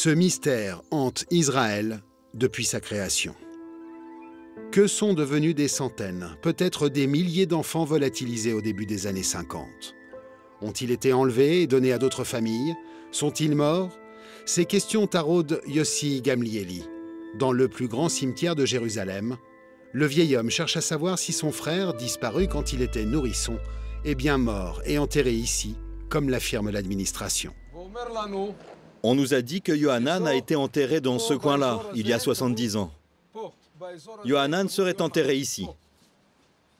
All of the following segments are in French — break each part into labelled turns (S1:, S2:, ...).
S1: Ce mystère hante Israël depuis sa création. Que sont devenus des centaines, peut-être des milliers d'enfants volatilisés au début des années 50? Ont-ils été enlevés et donnés à d'autres familles? Sont-ils morts? Ces questions taraudent Yossi Gamlieli. Dans le plus grand cimetière de Jérusalem, le vieil homme cherche à savoir si son frère, disparu quand il était nourrisson, est bien mort et enterré ici, comme l'affirme l'administration.
S2: On nous a dit que Yohanan a été enterré dans ce coin-là, il y a 70 ans. Yohanan serait enterré ici.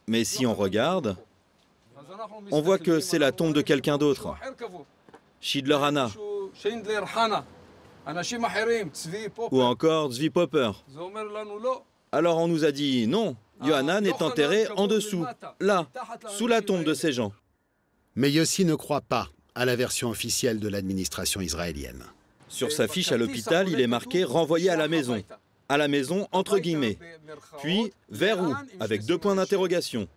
S2: Mais si on regarde, on voit que c'est la tombe de quelqu'un d'autre. Schindler Hanna. Ou encore Zvi Popper. Alors on nous a dit non, Yohanan est enterré en dessous, là, sous la tombe de ces gens.
S1: Mais Yossi ne croit pas à la version officielle de l'administration israélienne.
S2: Sur sa fiche à l'hôpital, il est marqué « renvoyé à la maison ». À la maison, entre guillemets. Puis, vers où? Avec 2 points d'interrogation.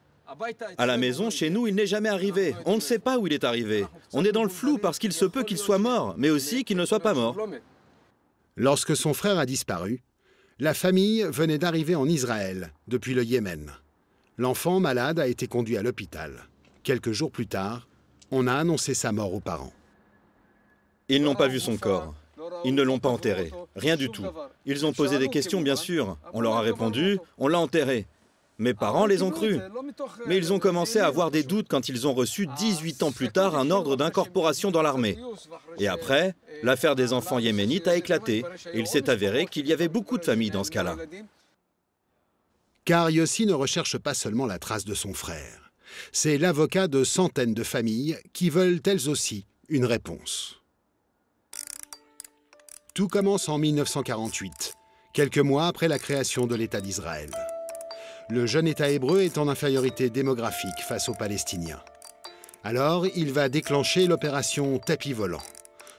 S2: À la maison, chez nous, il n'est jamais arrivé. On ne sait pas où il est arrivé. On est dans le flou parce qu'il se peut qu'il soit mort, mais aussi qu'il ne soit pas mort.
S1: Lorsque son frère a disparu, la famille venait d'arriver en Israël, depuis le Yémen. L'enfant malade a été conduit à l'hôpital. Quelques jours plus tard, on a annoncé sa mort aux parents.
S2: Ils n'ont pas vu son corps. Ils ne l'ont pas enterré. Rien du tout. Ils ont posé des questions, bien sûr. On leur a répondu, on l'a enterré. Mes parents les ont crus. Mais ils ont commencé à avoir des doutes quand ils ont reçu 18 ans plus tard un ordre d'incorporation dans l'armée. Et après, l'affaire des enfants yéménites a éclaté. Et il s'est avéré qu'il y avait beaucoup de familles dans ce cas-là.
S1: Car Yossi ne recherche pas seulement la trace de son frère. C'est l'avocat de centaines de familles qui veulent elles aussi une réponse. Tout commence en 1948, quelques mois après la création de l'État d'Israël. Le jeune État hébreu est en infériorité démographique face aux Palestiniens. Alors, il va déclencher l'opération Tapis volant.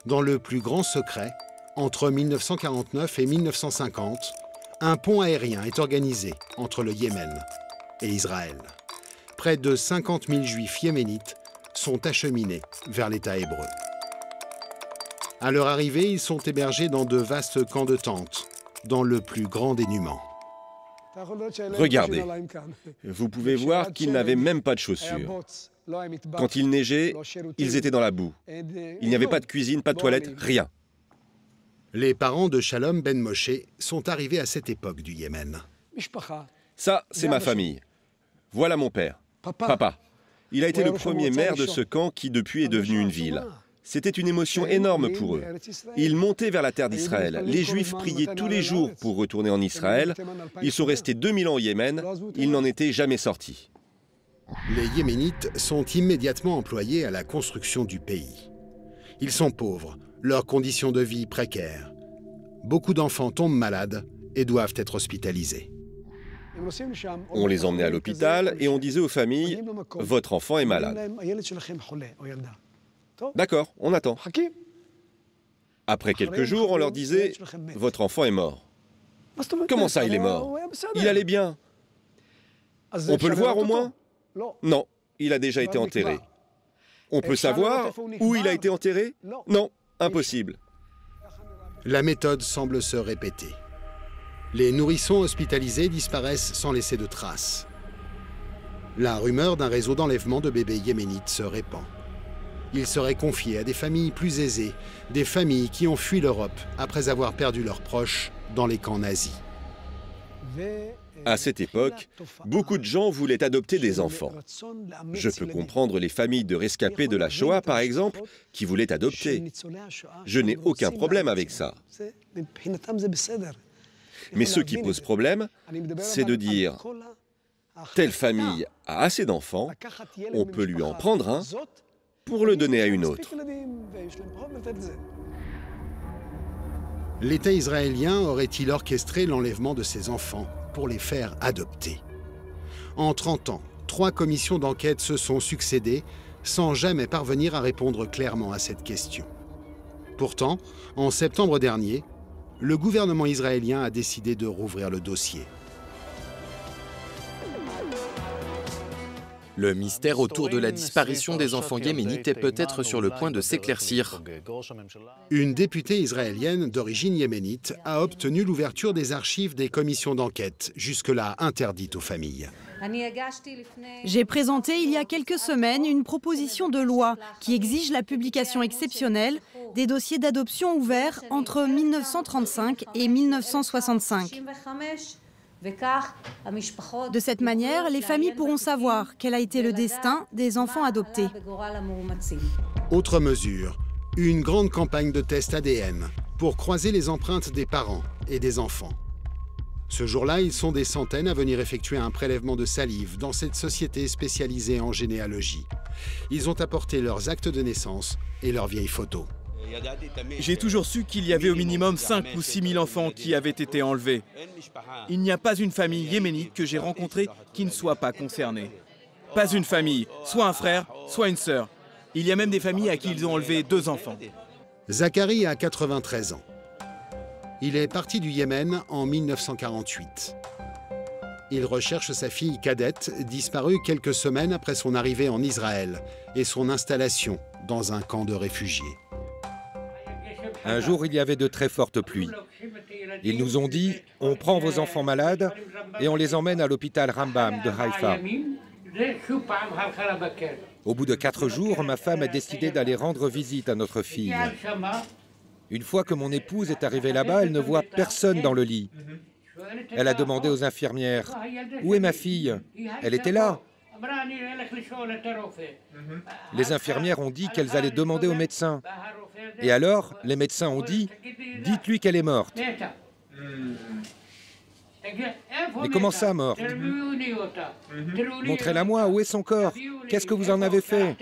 S1: Dans le plus grand secret, entre 1949 et 1950, un pont aérien est organisé entre le Yémen et Israël. Près de 50 000 juifs yéménites sont acheminés vers l'État hébreu. À leur arrivée, ils sont hébergés dans de vastes camps de tentes, dans le plus grand dénuement.
S3: Regardez, vous pouvez voir qu'ils n'avaient même pas de chaussures. Quand il neigeait, ils étaient dans la boue. Il n'y avait pas de cuisine, pas de toilette, rien.
S1: Les parents de Shalom Ben Moshe sont arrivés à cette époque du Yémen.
S3: Ça, c'est ma famille. Voilà mon père, papa. Il a été le premier maire de ce camp qui depuis est devenu une ville. C'était une émotion énorme pour eux. Ils montaient vers la terre d'Israël. Les Juifs priaient tous les jours pour retourner en Israël. Ils sont restés 2000 ans au Yémen. Ils n'en étaient jamais sortis.
S1: Les Yéménites sont immédiatement employés à la construction du pays. Ils sont pauvres, leurs conditions de vie précaires. Beaucoup d'enfants tombent malades et doivent être hospitalisés.
S3: On les emmenait à l'hôpital et on disait aux familles « Votre enfant est malade ». D'accord, on attend. Après quelques jours, on leur disait « Votre enfant est mort ». Comment ça, il est mort? Il allait bien. On peut le voir au moins? Non, il a déjà été enterré. On peut savoir où il a été enterré? Non, impossible.
S1: La méthode semble se répéter. Les nourrissons hospitalisés disparaissent sans laisser de traces. La rumeur d'un réseau d'enlèvement de bébés yéménites se répand. Ils seraient confiés à des familles plus aisées, des familles qui ont fui l'Europe après avoir perdu leurs proches dans les camps nazis.
S3: À cette époque, beaucoup de gens voulaient adopter des enfants. Je peux comprendre les familles de rescapés de la Shoah, par exemple, qui voulaient adopter. Je n'ai aucun problème avec ça. Mais ce qui pose problème, c'est de dire « telle famille a assez d'enfants, on peut lui en prendre un pour le donner à une autre ».
S1: L'État israélien aurait-il orchestré l'enlèvement de ces enfants pour les faire adopter? En 30 ans, 3 commissions d'enquête se sont succédées sans jamais parvenir à répondre clairement à cette question. Pourtant, en septembre dernier, le gouvernement israélien a décidé de rouvrir le dossier.
S4: Le mystère autour de la disparition des enfants yéménites est peut-être sur le point de s'éclaircir.
S1: Une députée israélienne d'origine yéménite a obtenu l'ouverture des archives des commissions d'enquête, jusque-là interdites aux familles.
S5: J'ai présenté il y a quelques semaines une proposition de loi qui exige la publication exceptionnelle des dossiers d'adoption ouverts entre 1935 et 1965. De cette manière, les familles pourront savoir quel a été le destin des enfants adoptés.
S1: Autre mesure, une grande campagne de tests ADN pour croiser les empreintes des parents et des enfants. Ce jour-là, ils sont des centaines à venir effectuer un prélèvement de salive dans cette société spécialisée en généalogie. Ils ont apporté leurs actes de naissance et leurs vieilles photos.
S6: J'ai toujours su qu'il y avait au minimum 5 ou 6 000 enfants qui avaient été enlevés. Il n'y a pas une famille yéménite que j'ai rencontrée qui ne soit pas concernée. Pas une famille, soit un frère, soit une sœur. Il y a même des familles à qui ils ont enlevé 2 enfants.
S1: Zacharie a 93 ans. Il est parti du Yémen en 1948. Il recherche sa fille cadette, disparue quelques semaines après son arrivée en Israël et son installation dans un camp de réfugiés.
S7: Un jour, il y avait de très fortes pluies. Ils nous ont dit « On prend vos enfants malades et on les emmène à l'hôpital Rambam de Haïfa ». Au bout de 4 jours, ma femme a décidé d'aller rendre visite à notre fille. Une fois que mon épouse est arrivée là-bas, elle ne voit personne dans le lit. Elle a demandé aux infirmières « Où est ma fille ?» Elle était là. Les infirmières ont dit qu'elles allaient demander au médecin. Et alors, les médecins ont dit « Dites-lui qu'elle est morte ». Mais comment ça, morte? Montrez-la moi, où est son corps? Qu'est-ce que vous en avez fait?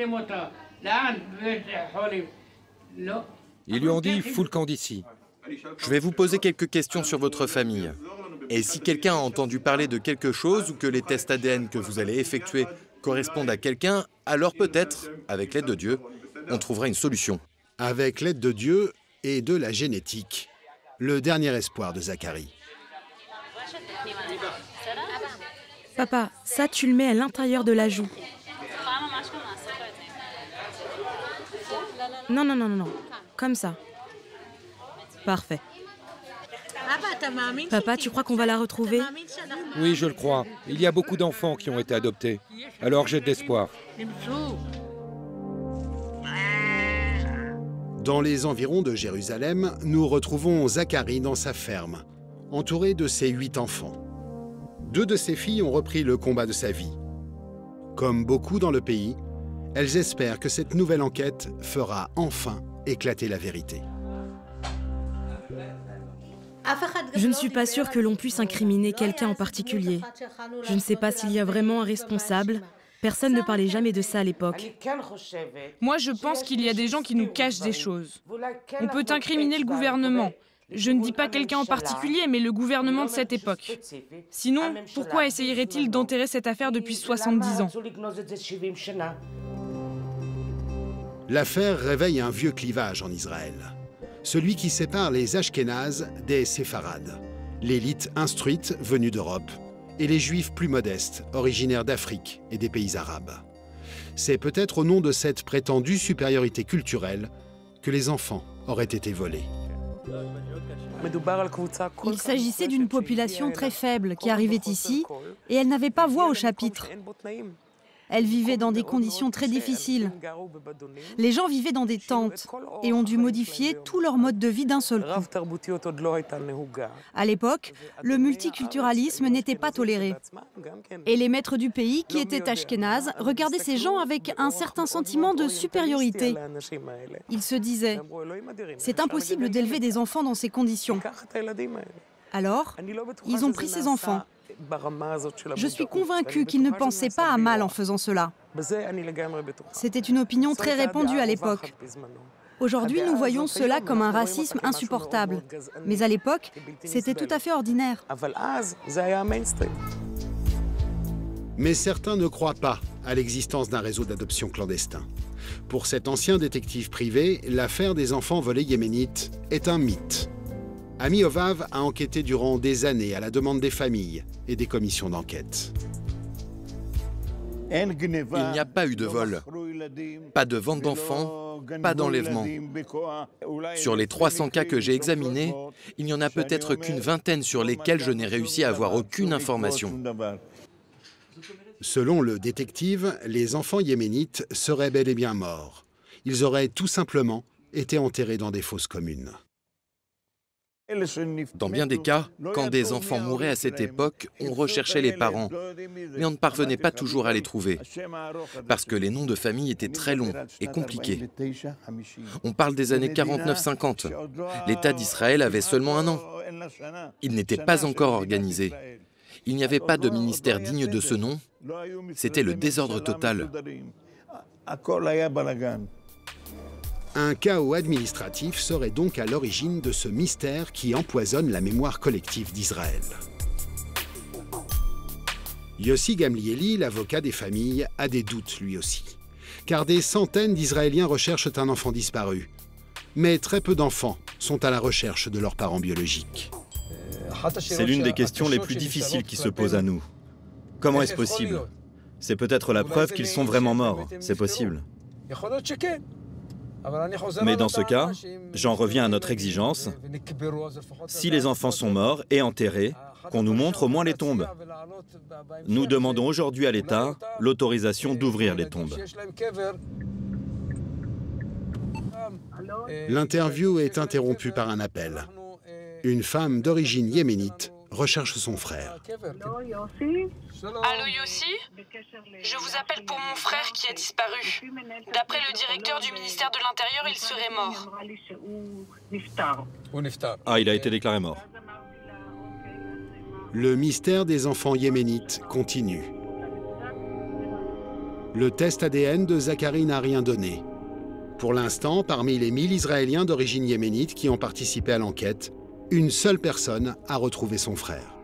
S7: Ils lui ont dit « Fous le camp d'ici ».
S4: Je vais vous poser quelques questions sur votre famille. Et si quelqu'un a entendu parler de quelque chose ou que les tests ADN que vous allez effectuer correspondent à quelqu'un, alors peut-être, avec l'aide de Dieu, on trouvera une solution.
S1: Avec l'aide de Dieu et de la génétique, le dernier espoir de Zacharie.
S5: Papa, ça tu le mets à l'intérieur de la joue. Non, non, non, non, non. Comme ça. Parfait. Papa, tu crois qu'on va la retrouver?
S7: Oui, je le crois. Il y a beaucoup d'enfants qui ont été adoptés. Alors j'ai de l'espoir.
S1: Dans les environs de Jérusalem, nous retrouvons Zacharie dans sa ferme, entouré de ses 8 enfants. 2 de ses filles ont repris le combat de sa vie. Comme beaucoup dans le pays, elles espèrent que cette nouvelle enquête fera enfin éclater la vérité.
S5: Je ne suis pas sûre que l'on puisse incriminer quelqu'un en particulier. Je ne sais pas s'il y a vraiment un responsable. Personne ne parlait jamais de ça à l'époque.
S8: Moi, je pense qu'il y a des gens qui nous cachent des choses. On peut incriminer le gouvernement. Je ne dis pas quelqu'un en particulier, mais le gouvernement de cette époque. Sinon, pourquoi essayerait-il d'enterrer cette affaire depuis 70 ans?
S1: L'affaire réveille un vieux clivage en Israël. Celui qui sépare les Ashkénazes des Séfarades, l'élite instruite venue d'Europe, et les Juifs plus modestes, originaires d'Afrique et des pays arabes. C'est peut-être au nom de cette prétendue supériorité culturelle que les enfants auraient été volés.
S5: Il s'agissait d'une population très faible qui arrivait ici et elle n'avait pas voix au chapitre. Elle vivait dans des conditions très difficiles. Les gens vivaient dans des tentes et ont dû modifier tout leur mode de vie d'un seul coup. À l'époque, le multiculturalisme n'était pas toléré. Et les maîtres du pays, qui étaient ashkénazes, regardaient ces gens avec un certain sentiment de supériorité. Ils se disaient « C'est impossible d'élever des enfants dans ces conditions ». Alors, ils ont pris ces enfants. Je suis convaincue qu'ils ne pensaient pas à mal en faisant cela. C'était une opinion très répandue à l'époque. Aujourd'hui, nous voyons cela comme un racisme insupportable. Mais à l'époque, c'était tout à fait ordinaire.
S1: Mais certains ne croient pas à l'existence d'un réseau d'adoption clandestin. Pour cet ancien détective privé, l'affaire des enfants volés yéménites est un mythe. Ami Ovav a enquêté durant des années à la demande des familles et des commissions d'enquête.
S4: Il n'y a pas eu de vol, pas de vente d'enfants, pas d'enlèvement. Sur les 300 cas que j'ai examinés, il n'y en a peut-être qu'une vingtaine sur lesquels je n'ai réussi à avoir aucune information.
S1: Selon le détective, les enfants yéménites seraient bel et bien morts. Ils auraient tout simplement été enterrés dans des fosses communes.
S4: Dans bien des cas, quand des enfants mouraient à cette époque, on recherchait les parents, mais on ne parvenait pas toujours à les trouver, parce que les noms de famille étaient très longs et compliqués. On parle des années 49-50. L'État d'Israël avait seulement 1 an. Il n'était pas encore organisé. Il n'y avait pas de ministère digne de ce nom. C'était le désordre total.
S1: Un chaos administratif serait donc à l'origine de ce mystère qui empoisonne la mémoire collective d'Israël. Yossi Gamlieli, l'avocat des familles, a des doutes lui aussi. Car des centaines d'Israéliens recherchent un enfant disparu. Mais très peu d'enfants sont à la recherche de leurs parents biologiques.
S2: C'est l'une des questions les plus difficiles qui se posent à nous. Comment est-ce possible? C'est peut-être la preuve qu'ils sont vraiment morts, c'est possible. Mais dans ce cas, j'en reviens à notre exigence. Si les enfants sont morts et enterrés, qu'on nous montre au moins les tombes. Nous demandons aujourd'hui à l'État l'autorisation d'ouvrir les tombes.
S1: L'interview est interrompue par un appel. Une femme d'origine yéménite recherche son frère.
S8: Allô Yossi? Je vous appelle pour mon frère qui a disparu. D'après le directeur du ministère de l'Intérieur, il serait mort.
S2: Ah, il a été déclaré mort.
S1: Le mystère des enfants yéménites continue. Le test ADN de Zacharie n'a rien donné. Pour l'instant, parmi les 1000 Israéliens d'origine yéménite qui ont participé à l'enquête, une seule personne a retrouvé son frère.